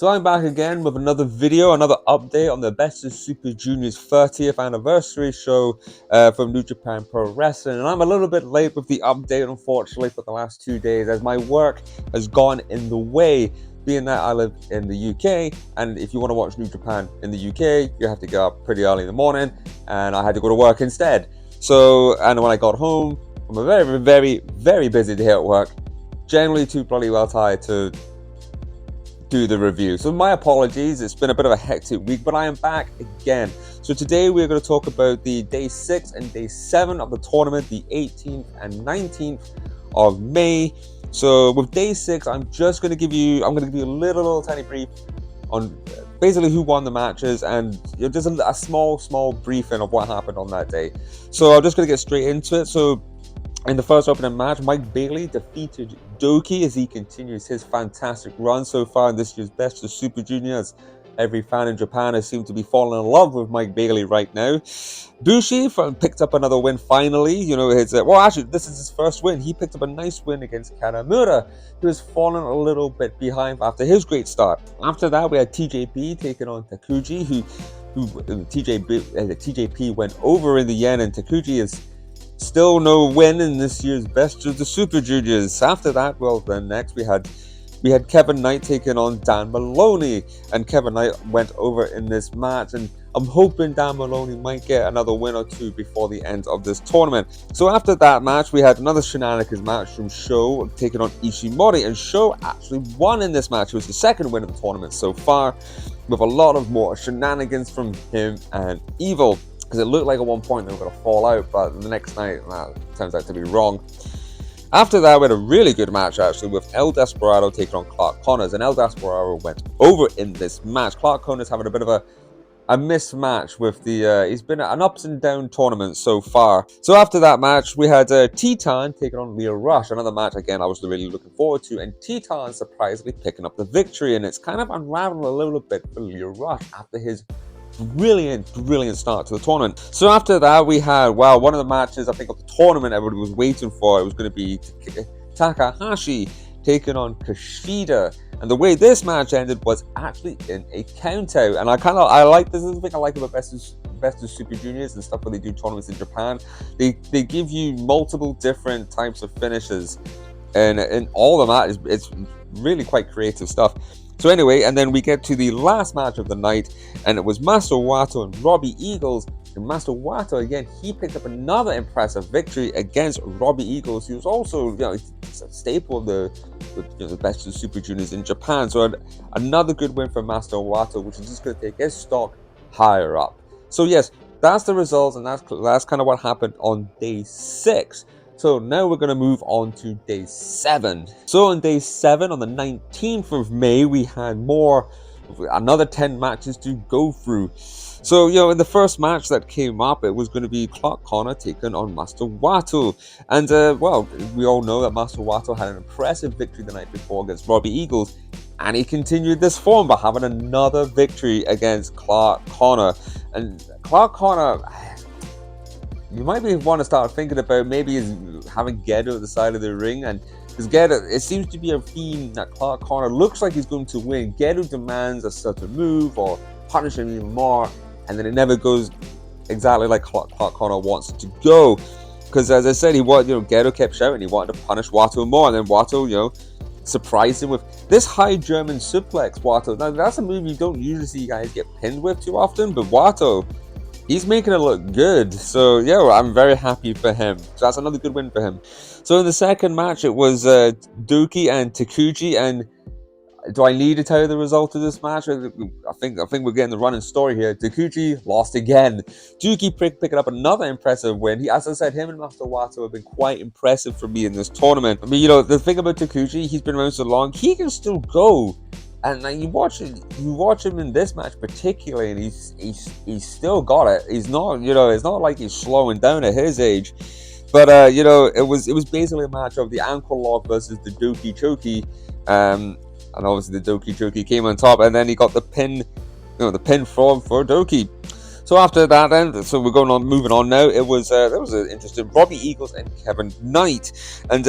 So I'm back again with another video, another update on the Best of Super Junior's 30th anniversary show from New Japan Pro Wrestling. And I'm a little bit late with the update, unfortunately, for the last 2 days, as my work has gone in the way, being that I live in the UK. And if you want to watch New Japan in the UK, you have to get up pretty early in the morning, and I had to go to work instead. So, and when I got home from a very, very, very busy day at work, generally too bloody well tired to do the review. So my apologies, it's been a bit of a hectic week, but I am back again. So today we're going to talk about the day 6 and day 7 of the tournament, the 18th and 19th of May. So with day 6, I'm going to give you a little tiny brief on basically who won the matches, and just a small briefing of what happened on that day. So I'm just going to get straight into it. So in the first opening match, Mike Bailey defeated Doki as he continues his fantastic run so far in this year's Best of Super Juniors. Every fan in Japan has seemed to be falling in love with Mike Bailey right now. Bushi picked up another win finally. Actually, this is his first win. He picked up a nice win against Kanamura, who has fallen a little bit behind after his great start. After that, we had TJP taking on Takuji, TJP went over in the end, and Takuji is still no win in this year's Best of the Super Juniors. After that, next we had Kevin Knight taking on Dan Maloney, and Kevin Knight went over in this match, and I'm hoping Dan Maloney might get another win or two before the end of this tournament. So after that match, we had another shenanigans match from Sho taking on Ishimori, and Sho actually won in this match. It was the second win of the tournament so far, with a lot of more shenanigans from him and Evil, because it looked like at one point they were going to fall out, but the next night, that turns out to be wrong. After that, we had a really good match, actually, with El Desperado taking on Clark Connors, and El Desperado went over in this match. Clark Connors having a bit of a mismatch with he's been an ups and down tournament so far. So after that match, we had Titan taking on Leo Rush, another match, again, I was really looking forward to, and Titan surprisingly picking up the victory, and it's kind of unraveling a little bit for Leo Rush after his brilliant start to the tournament. So after that, we had one of the matches I think of the tournament everybody was waiting for. It was going to be Takahashi taking on Kushida, and the way this match ended was actually in a count out, and I like this. This is the thing I like about Best of Super Juniors and stuff when they do tournaments in Japan. They give you multiple different types of finishes, and in all the matches, it's really quite creative stuff. So anyway, and then we get to the last match of the night, and it was Master Wato and Robbie Eagles. And Master Wato, again, he picked up another impressive victory against Robbie Eagles, who's also, a staple of the Best of Super Juniors in Japan. So another good win for Master Wato, which is just going to take his stock higher up. So yes, that's the results, and that's kind of what happened on day 6. So now we're going to move on to day 7. So on day 7, on the 19th of May, we had another 10 matches to go through. So, in the first match that came up, it was going to be Clark Connor taking on Master Wato. And, we all know that Master Wato had an impressive victory the night before against Robbie Eagles. And he continued this form by having another victory against Clark Connor. And Clark Connor, you might want to start thinking about maybe having Gedo at the side of the ring, and because Gedo, it seems to be a theme that Clark Connor looks like he's going to win. Gedo demands a certain move or punish him even more, and then it never goes exactly like Clark Connor wants it to go. Because as I said, Gedo kept shouting he wanted to punish Wato more, and then Wato, surprised him with this high German suplex. Wato, now that's a move you don't usually see guys get pinned with too often, but Wato, he's making it look good. So, I'm very happy for him. So that's another good win for him. So in the second match, it was Doki and Takuji. And do I need to tell you the result of this match? I think we're getting the running story here. Takuji lost again. Doki picking up another impressive win. As I said, him and Master Wato have been quite impressive for me in this tournament. I mean, the thing about Takuji, he's been around so long, he can still go. And you watch him in this match particularly, and he's still got it. He's not, it's not like he's slowing down at his age. But it was basically a match of the ankle lock versus the Doki Choki, and obviously the Doki Choki came on top, and then he got the pin, the pin for Doki. So after that, then, so we're moving on now. There was an interesting Robbie Eagles and Kevin Knight, and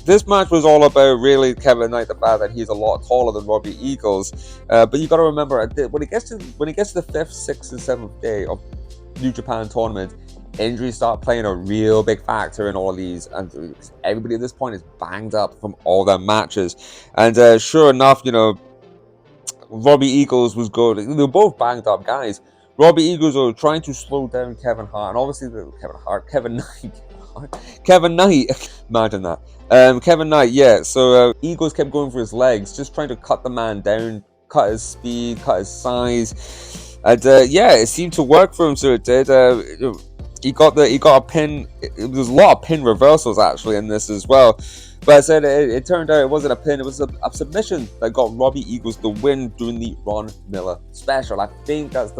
this match was all about really Kevin Knight, the fact that he's a lot taller than Robbie Eagles. But you got to remember, when it gets to the 5th, 6th, and 7th day of New Japan tournament, injuries start playing a real big factor in all of these, and everybody at this point is banged up from all their matches. And sure enough, Robbie Eagles was good. They were both banged up guys. Robbie Eagles were trying to slow down Kevin Hart, and obviously Kevin Knight, imagine that. Kevin Knight, yeah. So Eagles kept going for his legs, just trying to cut the man down, cut his speed, cut his size, and yeah, it seemed to work for him. So it did. He got a pin. There was a lot of pin reversals actually in this as well. But I said it turned out it wasn't a pin, it was a submission that got Robbie Eagles the win during the Ron Miller special. I think Kevin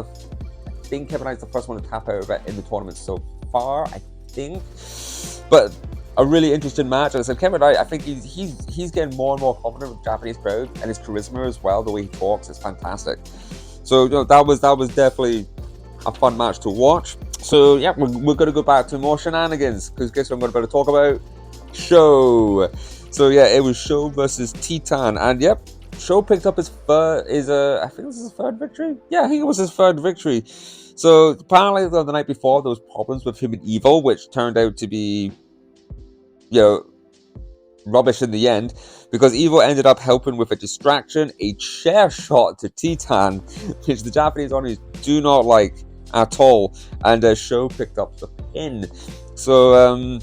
Knight's the first one to tap out of it in the tournament so far, I think. But a really interesting match. And I said Kevin Knight, I think he's getting more and more confident with the Japanese crowd, and his charisma as well, the way he talks is fantastic. So that was definitely a fun match to watch. So yeah, we're going to go back to more shenanigans, because guess what I'm going to talk about? Show. So yeah, it was Show versus Titan, and yep, Show picked up his third. I think this is his third victory. Yeah, I think it was his third victory. So apparently the night before there was problems with him and Evil, which turned out to be, rubbish in the end, because Evil ended up helping with a distraction, a chair shot to Titan, which the Japanese audience do not like at all, and Show picked up the pin. So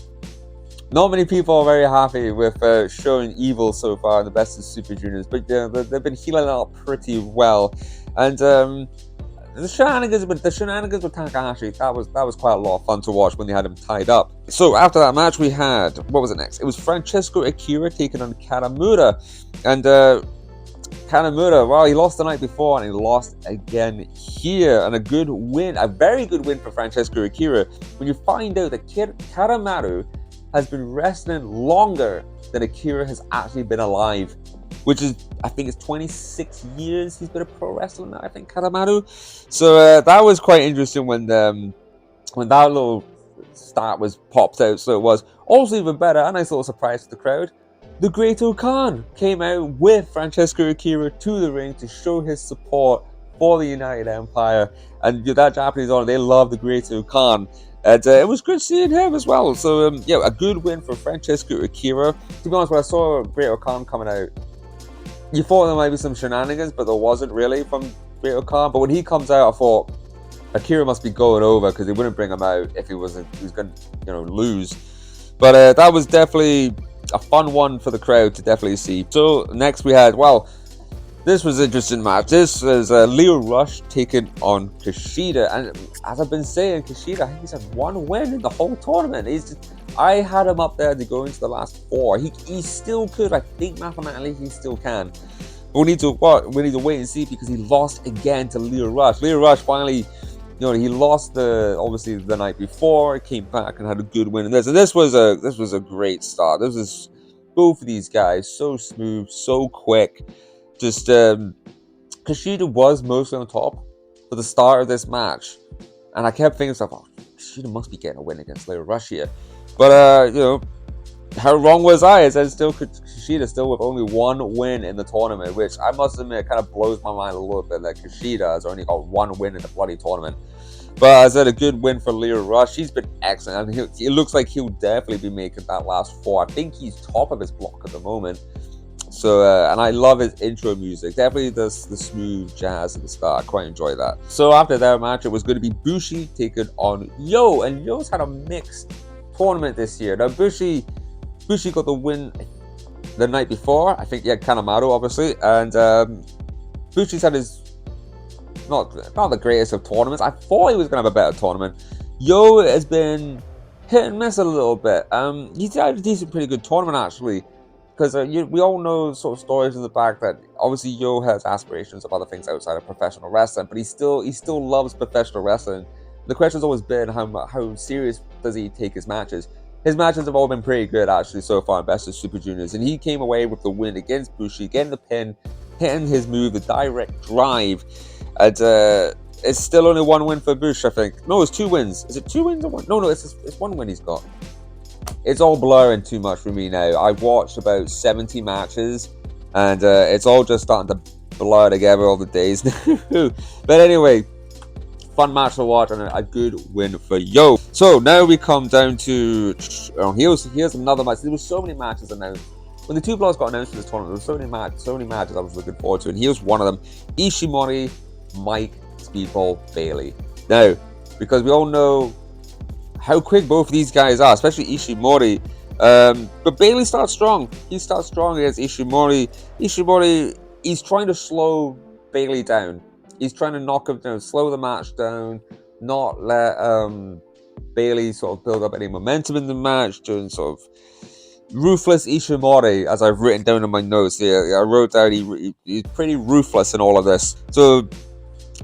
not many people are very happy with showing Evil so far in the Best of Super Juniors, but they've been healing out pretty well. And the shenanigans with Takahashi, that was quite a lot of fun to watch when they had him tied up. So after that match, we had, what was it next? It was Francesco Akira taking on Kanemaru, and Kanemaru, well, he lost the night before and he lost again here, and a very good win for Francesco Akira. When you find out that Kanemaru has been wrestling longer than Akira has actually been alive, which is, I think it's 26 years he's been a pro wrestler now, I think, Kanemaru. So that was quite interesting when that little stat was popped out. So it was also even better, a nice little surprise to the crowd. The Great Okan came out with Francesco Akira to the ring to show his support for the United Empire, and that Japanese honor, they love the Great Okan. And it was good seeing him as well. So, yeah, a good win for Francesco Akira. To be honest, when I saw Great Okan coming out, you thought there might be some shenanigans, but there wasn't really from Great Okan. But when he comes out, I thought Akira must be going over, because they wouldn't bring him out if he was going to lose. But that was definitely a fun one for the crowd to definitely see. So next we had, this was an interesting match. This was Leo Rush taking on Kushida, and as I've been saying, Kushida, I think he's had one win in the whole tournament. I had him up there to go into the last 4. He still could. I think mathematically he still can. But we need to wait and see, because he lost again to Leo Rush. Leo Rush finally, he lost obviously the night before, came back and had a good win in this. And this was a great start. This was both of these guys so smooth, so quick. Just Kushida was mostly on top for the start of this match, and I kept thinking stuff. Kushida must be getting a win against Leo Rush here, but how wrong was I? It says Kushida still with only one win in the tournament, which I must admit kind of blows my mind a little bit that Kushida has only got one win in the bloody tournament. But I said, a good win for Leo Rush. He's been excellent, and it looks like he'll definitely be making that last 4. I think he's top of his block at the moment. So, and I love his intro music. Definitely the smooth jazz at the start. I quite enjoy that. So after that match, it was going to be Bushi taking on Yo, and Yo's had a mixed tournament this year. Now Bushi got the win the night before. I think he had Kanemaru, obviously, and Bushi's had his not the greatest of tournaments. I thought he was going to have a better tournament. Yo has been hit and miss a little bit. He's had a pretty good tournament actually. Because we all know sort of stories in the back that obviously Yo has aspirations of other things outside of professional wrestling, but he still loves professional wrestling. The question's always been how serious does he take his matches? His matches have all been pretty good actually so far in Best of Super Juniors, and he came away with the win against Bushi, getting the pin, hitting his move, the direct drive, and it's still only one win for Bushi, I think. No, it's 2 wins. Is it 2 wins or one? No, it's one win he's got. it's all blurring too much for me now. I've watched about 70 matches, and it's all just starting to blur together all the days. But anyway, fun match to watch and a good win for Yo. So now we come down to here's another match. There were so many matches announced. When the two blocks got announced for this tournament, there were so many matches I was looking forward to, and here's one of them: Ishimori, Mike, Speedball, Bailey. Now, because we all know how quick both of these guys are, especially Ishimori. But Bailey starts strong. He starts strong against Ishimori. Ishimori, he's trying to slow Bailey down. He's trying to knock him down, slow the match down, not let Bailey sort of build up any momentum in the match, doing sort of ruthless Ishimori, as I've written down in my notes here. I wrote down he's pretty ruthless in all of this. So,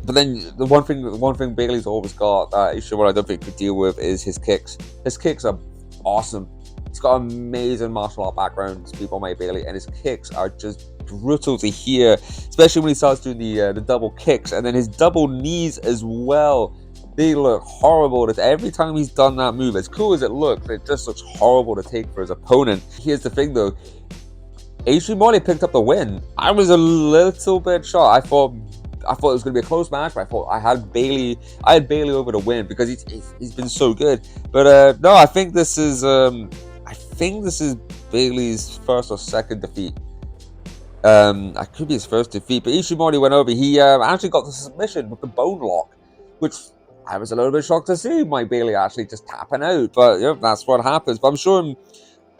but then the one thing Bailey's always got that Ishimori I don't think could deal with is his kicks. His kicks are awesome. He's got an amazing martial art background, Speedball Mike Bailey, and his kicks are just brutal to hear, especially when he starts doing the double kicks and then his double knees as well. They look horrible. Every time he's done that move, as cool as it looks, it just looks horrible to take for his opponent. Here's the thing though, Ishimori picked up the win. I was a little bit shocked. I thought it was going to be a close match, but I thought I had Bailey over to win because he's been so good. But no, I think this is Bailey's first or second defeat. I could be his first defeat, but Ishimori went over. He actually got the submission with the bone lock, which I was a little bit shocked to see Mike Bailey actually just tapping out. But that's what happens. But I'm sure in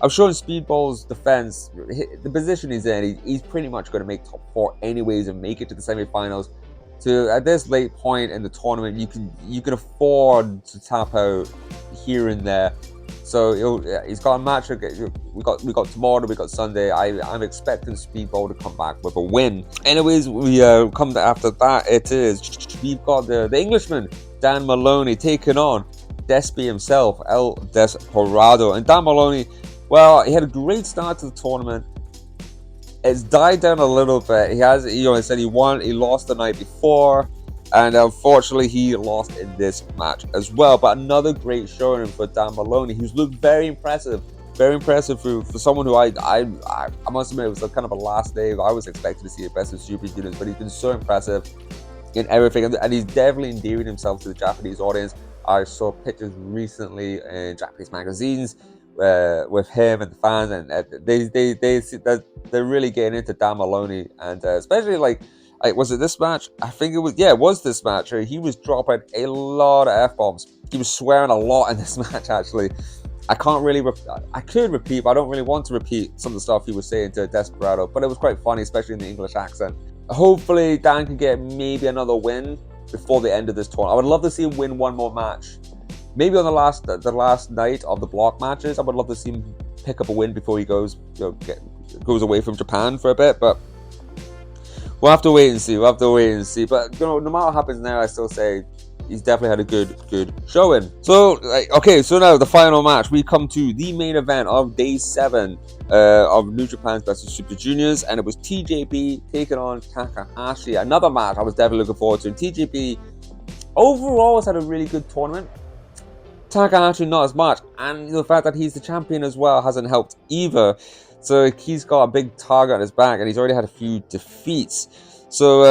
Speedball's defense, the position he's in, he's pretty much going to make top 4 anyways and make it to the semifinals. So at this late point in the tournament, you can afford to tap out here and there. So he's got a match. We got tomorrow. We got Sunday. I'm expecting Speedball to come back with a win. Anyways, we come to after that. We've got the Englishman Dan Maloney taking on Despy himself, El Desperado, and Dan Maloney. Well, he had a great start to the tournament. It's died down a little bit. He said he won. He lost the night before. And unfortunately, he lost in this match as well. But another great showing for Dan Maloney, who's looked very impressive. Very impressive for someone who I must admit, it was kind of a last day. I was expecting to see a best of Super Juniors, but he's been so impressive in everything. And he's definitely endearing himself to the Japanese audience. I saw pictures recently in Japanese magazines with him and the fans, and they're really getting into Dan Maloney, and especially was it this match? I think it was this match. He was dropping a lot of F-bombs. He was swearing a lot in this match, actually. I can't really, I could repeat, but I don't really want to repeat some of the stuff he was saying to Desperado, but it was quite funny, especially in the English accent. Hopefully, Dan can get maybe another win before the end of this tournament. I would love to see him win one more match. Maybe on the last night of the block matches, I would love to see him pick up a win before he goes away from Japan for a bit, but we'll have to wait and see. But no matter what happens now, I still say he's definitely had a good showing. So now the final match. We come to the main event of day 7 of New Japan's Best of Super Juniors, and it was TJP taking on Takahashi. Another match I was definitely looking forward to. TJP overall has had a really good tournament. Takahashi not as much, and the fact that he's the champion as well hasn't helped either. So he's got a big target on his back, and he's already had a few defeats. So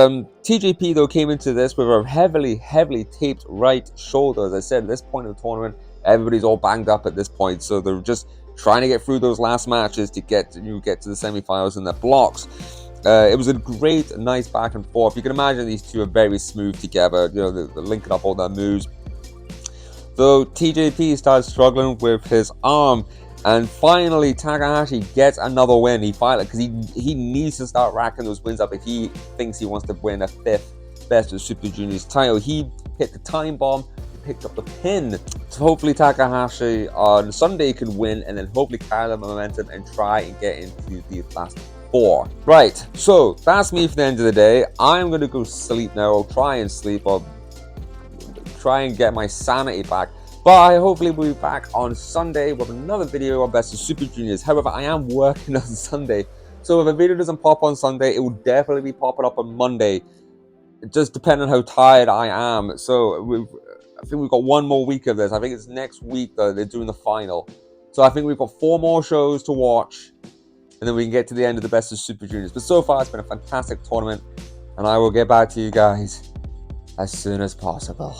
TJP though came into this with a heavily taped right shoulder. As I said, at this point in the tournament, everybody's all banged up at this point, so they're just trying to get through those last matches to get to the semifinals and the blocks. It was a great, nice back and forth. You can imagine these two are very smooth together. They're linking up all their moves. So TJP started struggling with his arm, and finally Takahashi gets another win. Because he needs to start racking those wins up if he thinks he wants to win a 5th Best of Super Juniors title. He hit the time bomb, picked up the pin. So hopefully Takahashi on Sunday can win, and then hopefully carry the momentum and try and get into the last 4. Right, so that's me for the end of the day. I'm going to go sleep now. I'll try and sleep. I'll try and get my sanity back. But I hopefully will be back on Sunday with another video on Best of Super Juniors. However, I am working on Sunday. So if a video doesn't pop on Sunday, it will definitely be popping up on Monday. Just depending on how tired I am. So I think we've got one more week of this. I think it's next week that they're doing the final. So I think we've got 4 more shows to watch, and then we can get to the end of the Best of Super Juniors. But so far, it's been a fantastic tournament, and I will get back to you guys as soon as possible.